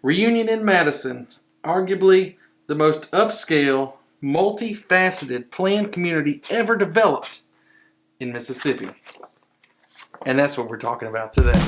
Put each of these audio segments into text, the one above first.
Reunion in Madison, arguably the most upscale, multifaceted planned community ever developed in Mississippi. And that's what we're talking about today.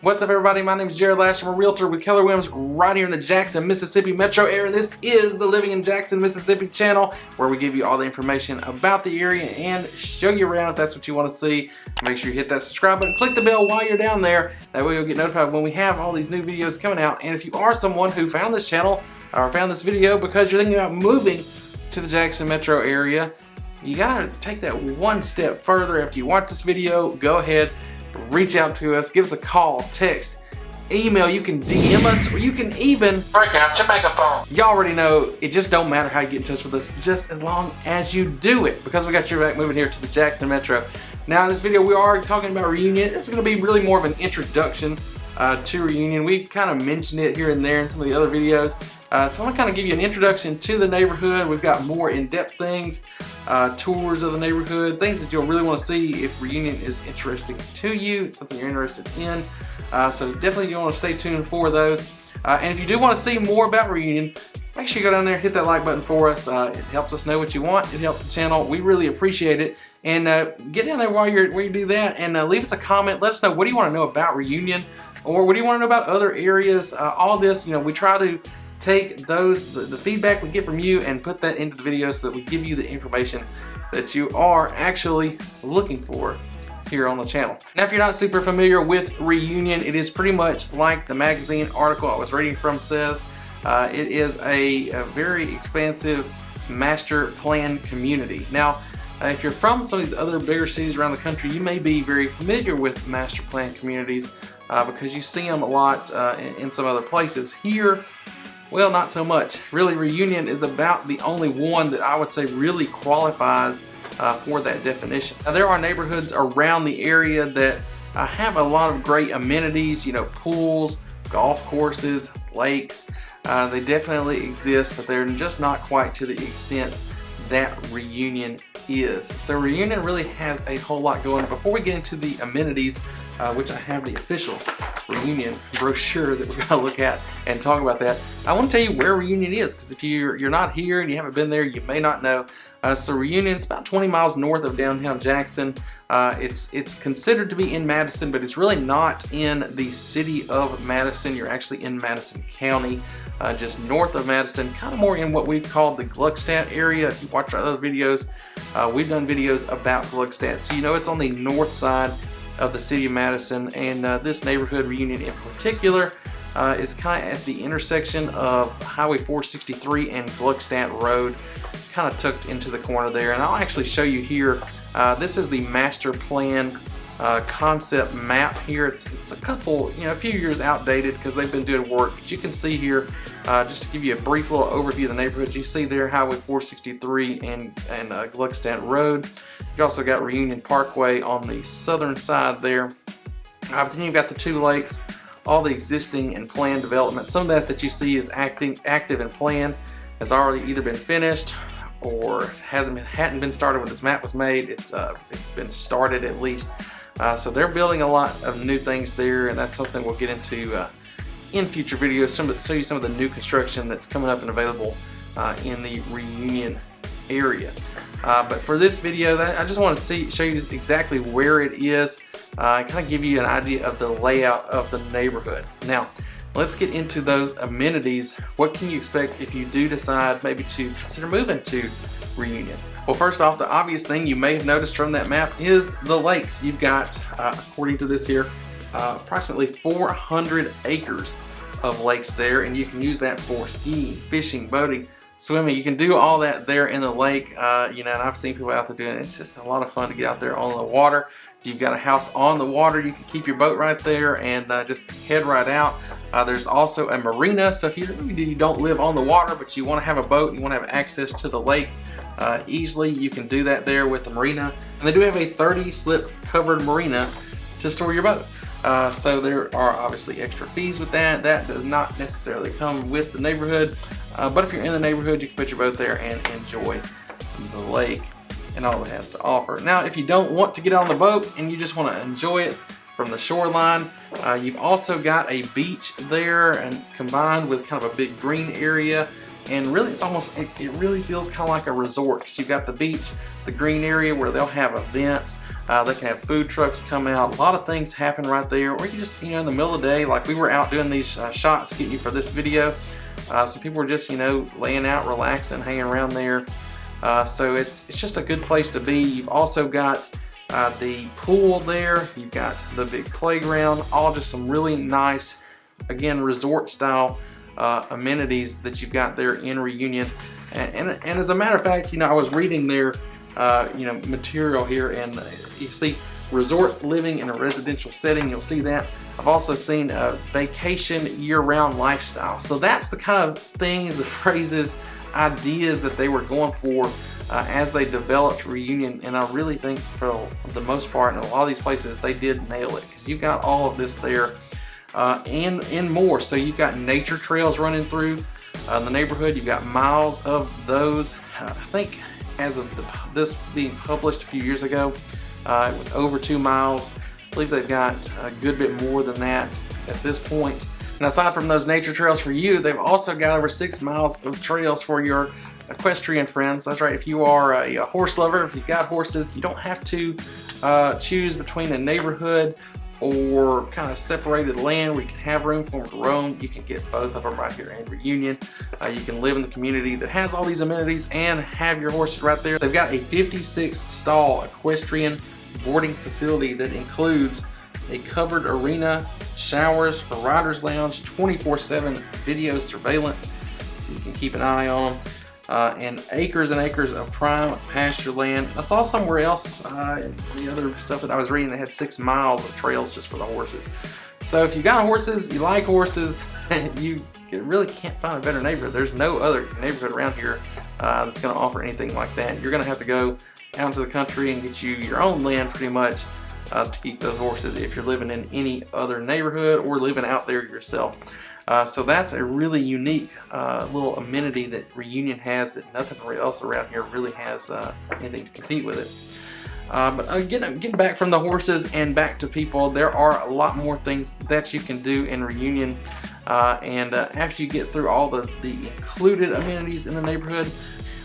What's up, everybody? My name is Jared Lash. I'm a realtor with Keller Williams right here in the Jackson, Mississippi metro area. This is the Living in Jackson, Mississippi channel, where we give you all the information about the area and show you around if that's what you want to see. Make sure you hit that subscribe button, click the bell while you're down there. That way you'll get notified when we have all these new videos coming out. And if you are someone who found this channel or found this video because you're thinking about moving to the Jackson metro area, you gotta take that one step further. After you watch this video, go ahead, reach out to us, give us a call, text, email. You can DM us, or you can even break out your megaphone. You already know it just don't matter how you get in touch with us, just as long as you do it, because we got your back moving here to the Jackson metro. Now in this video we are talking about Reunion. This is going to be really more of an introduction to Reunion. We kind of mentioned it here and there in some of the other videos. So I want to kind of give you an introduction to the neighborhood. We've got more in-depth things, tours of the neighborhood, things that you'll really want to see if Reunion is interesting to you. It's something you're interested in. So definitely you want to stay tuned for those. And if you do want to see more about Reunion, make sure you go down there and hit that like button for us. It helps us know what you want. It helps the channel. We really appreciate it. And get down there while you do that and leave us a comment. Let us know, what do you want to know about Reunion, or what do you want to know about other areas. All this, we try to take the feedback we get from you and put that into the video so that we give you the information that you are actually looking for here on the channel. Now, if you're not super familiar with Reunion, it is pretty much like the magazine article I was reading from says. It is a very expansive master plan community. Now, if you're from some of these other bigger cities around the country, you may be very familiar with master plan communities because you see them a lot in some other places. Here, well, not so much. Really, Reunion is about the only one that I would say really qualifies for that definition. Now, there are neighborhoods around the area that have a lot of great amenities, pools, golf courses, lakes. They definitely exist, but they're just not quite to the extent that Reunion is. So Reunion really has a whole lot going. Before we get into the amenities, which I have the official Reunion brochure that we're going to look at and talk about that, I want to tell you where Reunion is, because if you're not here and you haven't been there, you may not know. So Reunion is about 20 miles north of downtown Jackson. It's considered to be in Madison, but it's really not in the city of Madison. You're actually in Madison County, just north of Madison, kind of more in what we've called the Gluckstadt area. If you watch our other videos, we've done videos about Gluckstadt. So it's on the north side of the city of Madison, and this neighborhood, Reunion in particular, is kind of at the intersection of Highway 463 and Gluckstadt Road, kind of tucked into the corner there. And I'll actually show you here. This is the master plan concept map here. It's a couple, a few years outdated because they've been doing work. But you can see here, just to give you a brief little overview of the neighborhood, you see there Highway 463 and Gluckstadt Road. You also got Reunion Parkway on the southern side there. But then you've got the two lakes, all the existing and planned development. Some of that you see is active and planned, has already either been finished or hadn't been started when this map was made. It's been started at least. So they're building a lot of new things there, and that's something we'll get into in future videos. Show you some of the new construction that's coming up and available in the Reunion area. But for this video, I just want to show you exactly where it is, and kind of give you an idea of the layout of the neighborhood. Now, let's get into those amenities. What can you expect if you do decide maybe to consider moving to Reunion? Well, first off, the obvious thing you may have noticed from that map is the lakes. You've got, according to this here, approximately 400 acres of lakes there, and you can use that for skiing, fishing, boating, swimming. You can do all that there in the lake, and I've seen people out there doing it. It's just a lot of fun to get out there on the water. If you've got a house on the water, you can keep your boat right there and just head right out. There's also a marina, so if you don't live on the water, but you want to have a boat, you want to have access to the lake easily, you can do that there with the marina. And they do have a 30-slip covered marina to store your boat. So there are obviously extra fees with that. That does not necessarily come with the neighborhood. But if you're in the neighborhood, you can put your boat there and enjoy the lake and all it has to offer. Now, if you don't want to get on the boat and you just want to enjoy it from the shoreline, you've also got a beach there, and combined with kind of a big green area. And really, it's almost, it really feels kind of like a resort. So you've got the beach, the green area where they'll have events. They can have food trucks come out. A lot of things happen right there. Or you just, in the middle of the day, like we were out doing these shots getting you for this video. So people were just, laying out, relaxing, hanging around there. So it's just a good place to be. You've also got the pool there. You've got the big playground. All just some really nice, again, resort style amenities that you've got there in Reunion. And as a matter of fact, I was reading their material here, and you see resort living in a residential setting. You'll see that. I've also seen vacation year-round lifestyle. So that's the kind of things, the phrases, ideas that they were going for as they developed Reunion. And I really think for the most part, in a lot of these places, they did nail it, because you've got all of this there and more. So you've got nature trails running through the neighborhood. You've got miles of those. I think as of this being published a few years ago, it was over 2 miles. I believe they've got a good bit more than that at this point. And aside from those nature trails for you, they've also got over 6 miles of trails for your equestrian friends. That's right, if you are a horse lover, if you've got horses, you don't have to choose between a neighborhood or kind of separated land where you can have room for them to roam. You can get both of them right here in Reunion. You can live in the community that has all these amenities and have your horses right there. They've got a 56-stall equestrian boarding facility that includes a covered arena, showers, a rider's lounge, 24/7 video surveillance, so you can keep an eye on them, and acres and acres of prime pasture land. I saw somewhere else, the other stuff that I was reading, they had 6 miles of trails just for the horses. So if you got horses, you like horses, you really can't find a better neighborhood. There's no other neighborhood around here that's going to offer anything like that. You're going to have to go out into the country and get you your own land pretty much to keep those horses if you're living in any other neighborhood or living out there yourself. So that's a really unique little amenity that Reunion has that nothing else around here really has anything to compete with it. But getting back from the horses and back to people, there are a lot more things that you can do in Reunion. After you get through all the included amenities in the neighborhood,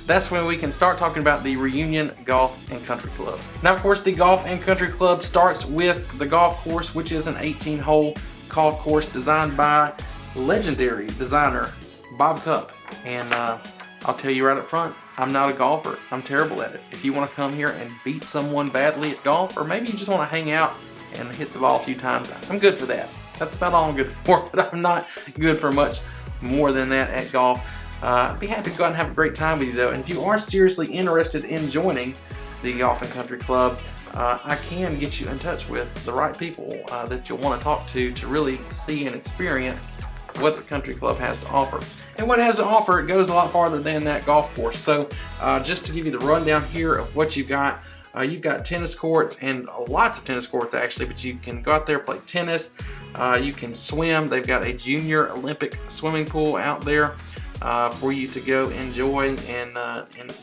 that's when we can start talking about the Reunion Golf and Country Club. Now, of course, the Golf and Country Club starts with the golf course, which is an 18-hole golf course designed by legendary designer Bob Cupp. And I'll tell you right up front, I'm not a golfer. I'm terrible at it. If you want to come here and beat someone badly at golf, or maybe you just want to hang out and hit the ball a few times, I'm good for that. That's about all I'm good for, but I'm not good for much more than that at golf. I'd be happy to go out and have a great time with you, though. And if you are seriously interested in joining the Golf and Country Club, I can get you in touch with the right people that you'll want to talk to really see and experience what the country club has to offer. And what it has to offer, it goes a lot farther than that golf course. So just to give you the rundown here of what you've got tennis courts, and lots of tennis courts actually, but you can go out there, play tennis, you can swim. They've got a junior Olympic swimming pool out there for you to go enjoy, and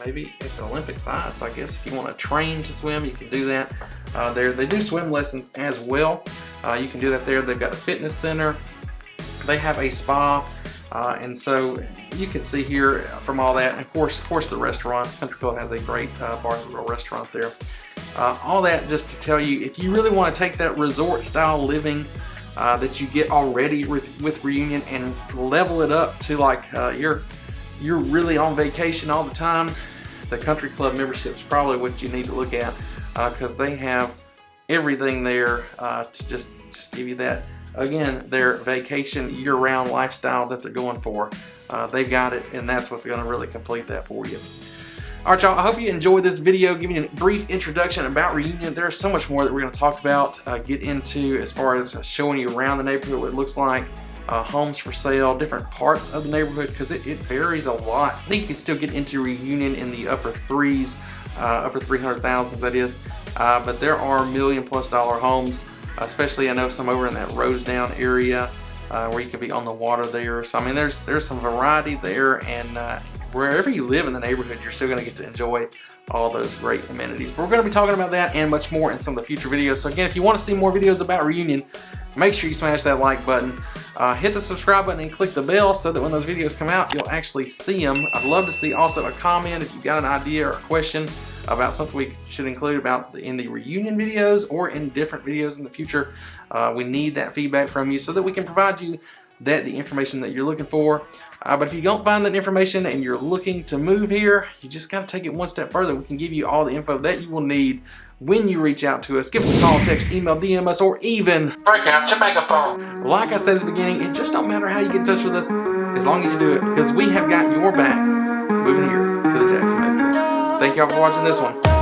maybe it's an Olympic size, so I guess if you want to train to swim, you can do that. They do swim lessons as well. You can do that there. They've got a fitness center. They have a spa, and so you can see here from all that, and of course the restaurant. Country Club has a great bar and grill restaurant there. All that just to tell you, if you really want to take that resort style living that you get already with Reunion and level it up to like you're really on vacation all the time, the Country Club membership is probably what you need to look at, because they have everything there to just give you that. Again, their vacation year-round lifestyle that they're going for. They've got it, and that's what's going to really complete that for you. All right, y'all, I hope you enjoyed this video, giving you a brief introduction about Reunion. There's so much more that we're going to talk about, get into as far as showing you around the neighborhood, what it looks like, homes for sale, different parts of the neighborhood, because it varies a lot. I think you can still get into Reunion in the upper threes, upper 300,000s, that is. But there are $1 million+ homes, especially I know some over in that Rosedown area where you can be on the water there. So I mean, there's some variety there, and wherever you live in the neighborhood, you're still going to get to enjoy all those great amenities. But we're going to be talking about that and much more in some of the future videos. So again, if you want to see more videos about Reunion, make sure you smash that like button, hit the subscribe button, and click the bell so that when those videos come out, you'll actually see them. I'd love to see also a comment if you've got an idea or a question about something we should include in the Reunion videos or in different videos in the future. We need that feedback from you so that we can provide you the information that you're looking for. But if you don't find that information and you're looking to move here, you just got to take it one step further. We can give you all the info that you will need when you reach out to us. Give us a call, text, email, DM us, or even break out your megaphone. Like I said at the beginning, it just don't matter how you get in touch with us as long as you do it, because we have got your back moving here to the Jackson Metro. Thank y'all for watching this one.